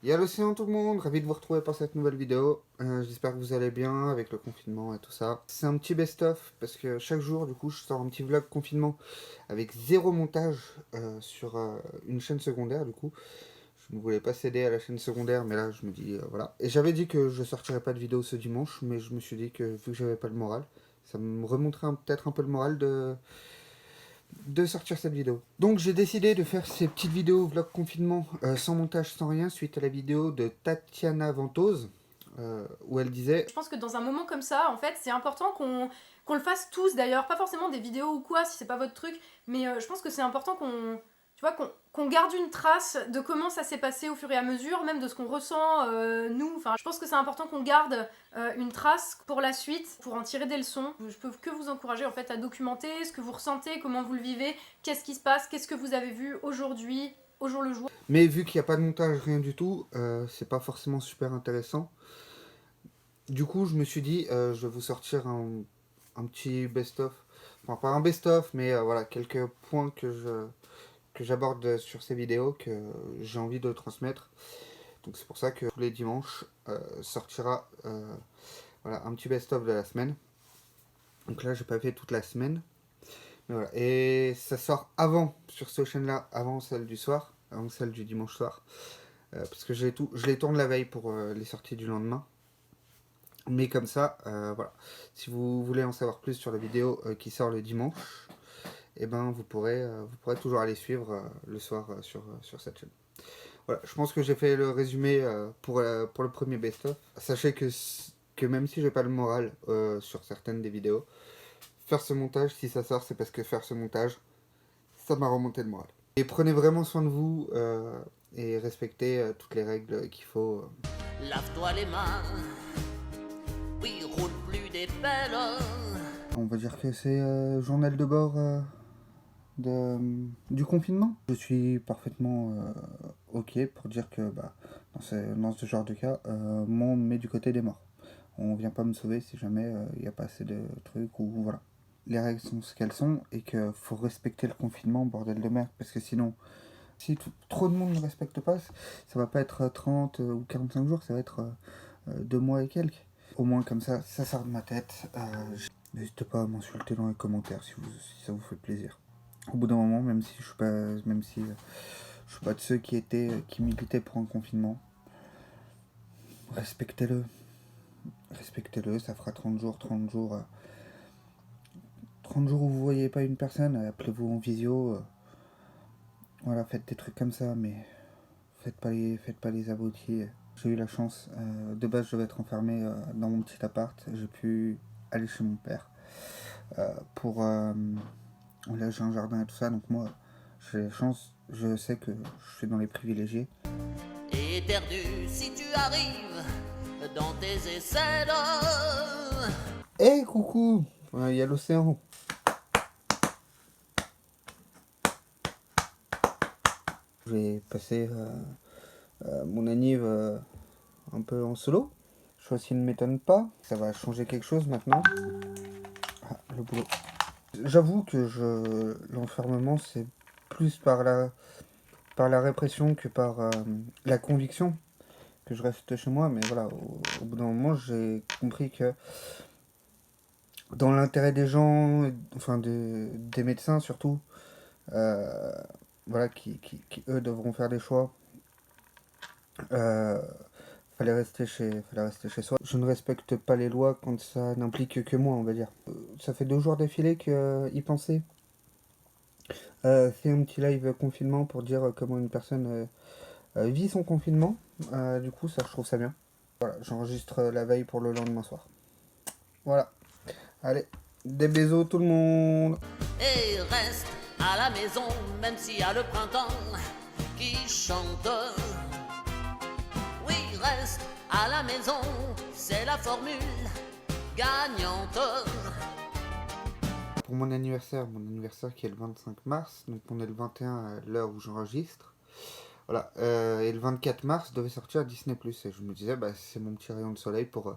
Y'a l'océan tout le monde, ravi de vous retrouver pour cette nouvelle vidéo. J'espère que vous allez bien avec le confinement et tout ça. C'est un petit best-of parce que chaque jour du coup je sors un petit vlog confinement avec zéro montage sur une chaîne secondaire du coup. Je ne voulais pas céder à la chaîne secondaire mais là je me dis voilà. Et j'avais dit que je sortirais pas de vidéo ce dimanche mais je me suis dit que vu que j'avais pas le moral, ça me remonterait peut-être un peu le moral de sortir cette vidéo. Donc j'ai décidé de faire ces petites vidéos vlog confinement sans montage, sans rien, suite à la vidéo de Tatiana Ventose, où elle disait... Je pense que dans un moment comme ça, en fait, c'est important qu'on le fasse tous d'ailleurs, pas forcément des vidéos ou quoi, si c'est pas votre truc, mais je pense que c'est important tu vois, qu'on garde une trace de comment ça s'est passé au fur et à mesure, même de ce qu'on ressent, nous. Enfin, je pense que c'est important qu'on garde une trace pour la suite, pour en tirer des leçons. Je peux que vous encourager en fait à documenter ce que vous ressentez, comment vous le vivez, qu'est-ce qui se passe, qu'est-ce que vous avez vu aujourd'hui, au jour le jour. Mais vu qu'il n'y a pas de montage, rien du tout, c'est pas forcément super intéressant. Du coup, je me suis dit, je vais vous sortir un petit best-of. Enfin, pas un best-of, mais voilà, quelques points que j'aborde sur ces vidéos, que j'ai envie de transmettre. Donc c'est pour ça que tous les dimanches sortira voilà, un petit best-of de la semaine. Donc là, j'ai pas fait toute la semaine. Mais voilà. Et ça sort avant, sur cette chaîne-là, avant celle du soir, avant celle du dimanche soir. Parce que je les tourne la veille pour les sorties du lendemain. Mais comme ça, voilà. Si vous voulez en savoir plus sur la vidéo qui sort le dimanche, et ben vous pourrez toujours aller suivre le soir sur cette chaîne. Voilà, je pense que j'ai fait le résumé pour le premier best-of. Sachez que même si j'ai pas le moral sur certaines des vidéos, faire ce montage, si ça sort, c'est parce que faire ce montage, ça m'a remonté le moral. Et prenez vraiment soin de vous et respectez toutes les règles qu'il faut. Lave-toi les mains, oui, roule plus des pelles. On va dire que c'est journal de bord du confinement. Je suis parfaitement ok pour dire que dans ce genre de cas, moi on me met du côté des morts. On vient pas me sauver si jamais il n'y a pas assez de trucs ou voilà. Les règles sont ce qu'elles sont et qu'il faut respecter le confinement, bordel de merde, parce que sinon, si trop de monde ne respecte pas, ça va pas être 30 ou 45 jours, ça va être 2 mois et quelques. Au moins comme ça sort de ma tête. N'hésitez pas à m'insulter dans les commentaires si ça vous fait plaisir. Au bout d'un moment, même si je suis pas de ceux qui militaient pour un confinement, respectez-le. Respectez-le, ça fera 30 jours. 30 jours où vous voyez pas une personne, appelez-vous en visio. Voilà, faites des trucs comme ça, mais faites pas les abrutis. J'ai eu la chance, de base je devais être enfermé dans mon petit appart. J'ai pu aller chez mon père pour... là j'ai un jardin et tout ça, donc moi j'ai la chance, je sais que je suis dans les privilégiés. Éternu si tu arrives dans tes aisselles. Hey coucou, il y a l'océan. Je vais passer mon anniv un peu en solo. Choisi ne m'étonne pas, ça va changer quelque chose maintenant. Ah, le boulot. J'avoue que l'enfermement c'est plus par la répression que par la conviction que je reste chez moi, mais voilà, au bout d'un moment j'ai compris que dans l'intérêt des gens, enfin des médecins surtout, euh, voilà, qui eux devront faire des choix. Fallait rester chez soi. Je ne respecte pas les lois quand ça n'implique que moi, on va dire. Ça fait 2 jours d'affilée y penser. Fait un petit live confinement pour dire comment une personne vit son confinement. Du coup, ça, je trouve ça bien. Voilà, j'enregistre la veille pour le lendemain soir. Voilà. Allez, des bisous tout le monde. Et reste à la maison, même s'il y a le printemps qui chante. Oui, reste à la maison, c'est la formule gagnante. Pour mon anniversaire qui est le 25 mars, donc on est le 21 à l'heure où j'enregistre. Voilà, et le 24 mars devait sortir Disney+. Et je me disais, c'est mon petit rayon de soleil pour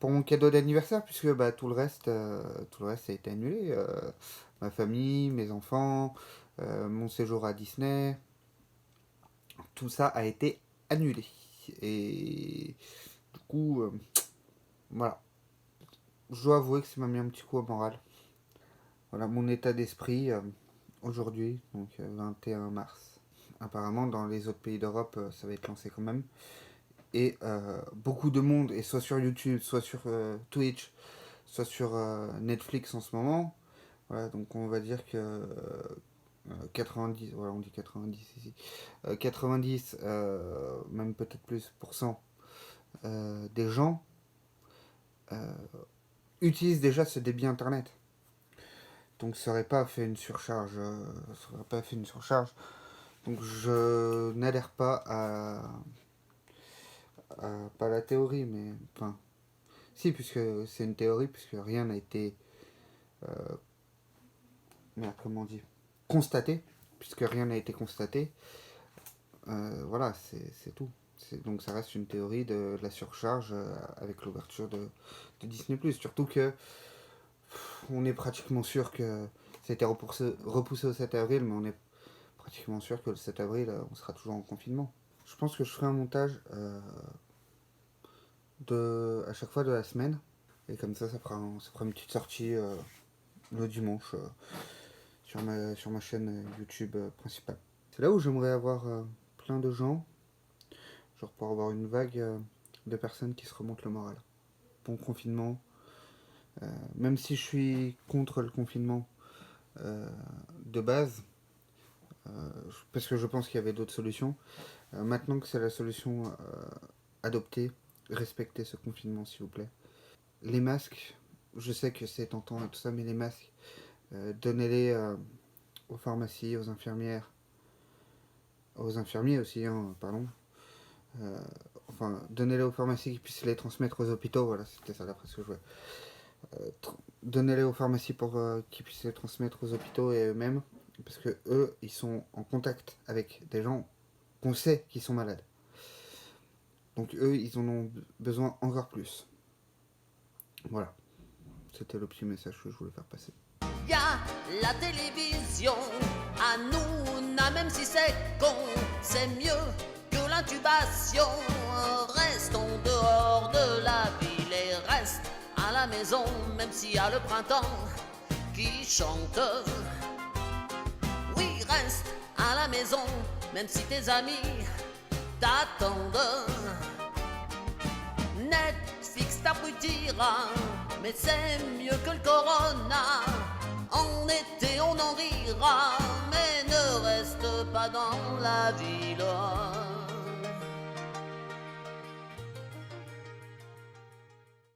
mon cadeau d'anniversaire, puisque tout le reste a été annulé. Ma famille, mes enfants, mon séjour à Disney, tout ça a été annulé. Et du coup, voilà. Je dois avouer que ça m'a mis un petit coup au moral. Voilà mon état d'esprit aujourd'hui, donc 21 mars. Apparemment, dans les autres pays d'Europe, ça va être lancé quand même. Et beaucoup de monde est soit sur YouTube, soit sur Twitch, soit sur Netflix en ce moment. Voilà, donc on va dire que 90, voilà, on dit 90 ici, 90, même peut-être plus pour cent des gens utilisent déjà ce débit internet. Donc ça aurait pas fait une surcharge, Donc je n'adhère pas pas la théorie, mais enfin, si, puisque c'est une théorie, puisque rien n'a été, comment on dit, constaté, puisque rien n'a été constaté. Voilà, c'est tout. Donc ça reste une théorie de la surcharge avec l'ouverture de Disney+. Surtout que on est pratiquement sûr que ça a été repoussé au 7 avril, mais on est pratiquement sûr que le 7 avril, on sera toujours en confinement. Je pense que je ferai un montage à chaque fois de la semaine. Et comme ça fera une petite sortie le dimanche sur ma chaîne YouTube principale. C'est là où j'aimerais avoir plein de gens, genre pour avoir une vague de personnes qui se remontent le moral. Bon confinement, même si je suis contre le confinement de base, parce que je pense qu'il y avait d'autres solutions, maintenant que c'est la solution adoptée, respectez ce confinement s'il vous plaît. Les masques, je sais que c'est tentant et tout ça, mais les masques, donnez-les aux pharmacies, aux infirmières, aux infirmiers aussi, hein, pardon. Enfin, donnez-les aux pharmacies qui puissent les transmettre aux hôpitaux, voilà, c'était ça d'après ce que je voulais. Donnez-les aux pharmacies pour qu'ils puissent les transmettre aux hôpitaux et eux-mêmes, parce que eux, ils sont en contact avec des gens qu'on sait qui sont malades. Donc eux, ils en ont besoin encore plus. Voilà. C'était le petit message que je voulais faire passer. Y a la télévision, à nous, même si c'est con, c'est mieux que l'intubation. Restons dehors de la ville et reste à la maison, même s'il y a le printemps qui chante. Oui, reste à la maison, même si tes amis t'attendent. Netflix t'abrutira, mais c'est mieux que le corona. En été on en rira, mais ne reste pas dans la ville.